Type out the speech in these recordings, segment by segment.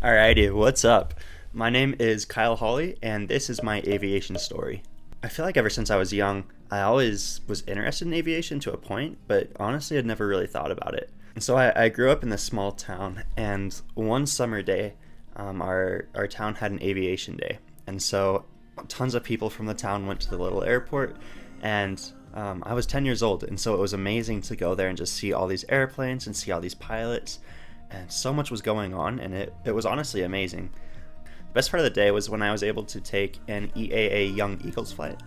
Alrighty, what's up? My name is Kyle Hawley, and this is my aviation story. I feel like ever since I was young, I always was interested in aviation to a point, but honestly, I'd never really thought about it. And so I grew up in this small town, and one summer day, our town had an aviation day. And so tons of people from the town went to the little airport, and I was 10 years old, and so it was amazing to go there and just see all these airplanes and see all these pilots and so much was going on, and it was honestly amazing. The best part of the day was when I was able to take an EAA Young Eagles flight.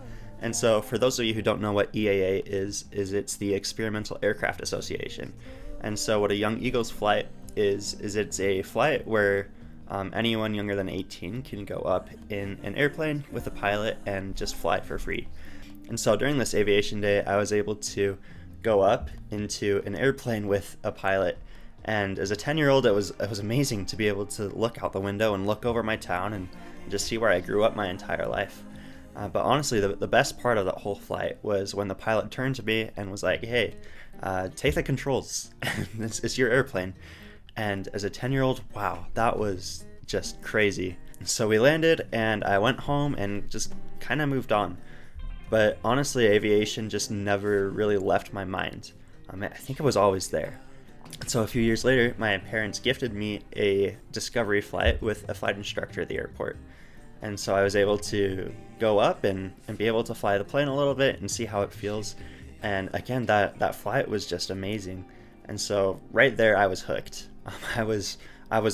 And so, for those of you who don't know what EAA is it's the Experimental Aircraft Association. And so, what a Young Eagles flight is it's a flight where anyone younger than 18 can go up in an airplane with a pilot and just fly for free. And so, during this aviation day, I was able to go up into an airplane with a pilot. And as a 10-year-old, it was amazing to be able to look out the window and look over my town and just see where I grew up my entire life. But honestly, the best part of that whole flight was when the pilot turned to me and was like, "Hey, take the controls. It's your airplane." And as a 10-year-old, wow, that was just crazy. So we landed, and I went home and just kind of moved on. But honestly, aviation just never really left my mind. I think it was always there. So a few years later, my parents gifted me a discovery flight with a flight instructor at the airport. And so I was able to go up and be able to fly the plane a little bit and see how it feels. And again, that flight was just amazing. And so right there, I was hooked. I was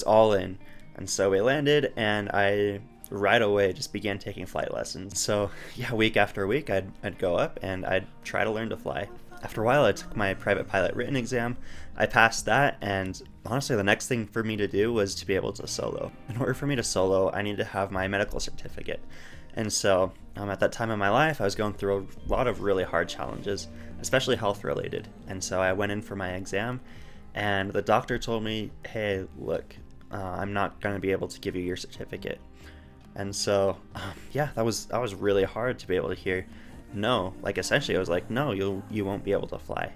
all in. And so we landed, and I right away just began taking flight lessons. So yeah, week after week, I'd go up and I'd try to learn to fly. After a while, I took my private pilot written exam. I passed that, and honestly, the next thing for me to do was to be able to solo. In order for me to solo, I needed to have my medical certificate. And so, at that time in my life, I was going through a lot of really hard challenges, especially health related. And so I went in for my exam, and the doctor told me, "Hey, look, I'm not going to be able to give you your certificate." And so, yeah, that was really hard to be able to hear. No, like essentially I was like, no, you won't be able to fly,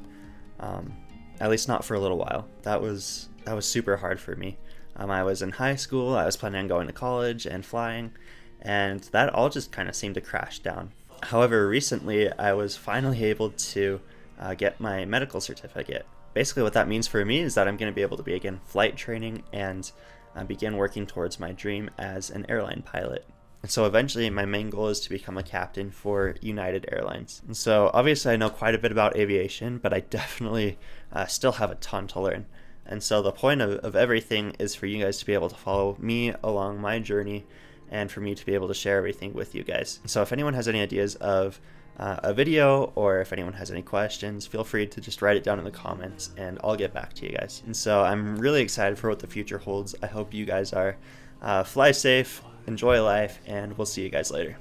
at least not for a little while. That was super hard for me. I was in high school, I was planning on going to college and flying, and that all just kind of seemed to crash down. However, recently I was finally able to get my medical certificate. Basically what that means for me is that I'm going to be able to begin flight training and begin working towards my dream as an airline pilot. And so eventually my main goal is to become a captain for United Airlines. And so obviously I know quite a bit about aviation, but I definitely still have a ton to learn. And so the point of everything is for you guys to be able to follow me along my journey and for me to be able to share everything with you guys. So if anyone has any ideas of a video or if anyone has any questions, feel free to just write it down in the comments and I'll get back to you guys. And so I'm really excited for what the future holds. I hope you guys are. Fly safe, enjoy life, and we'll see you guys later.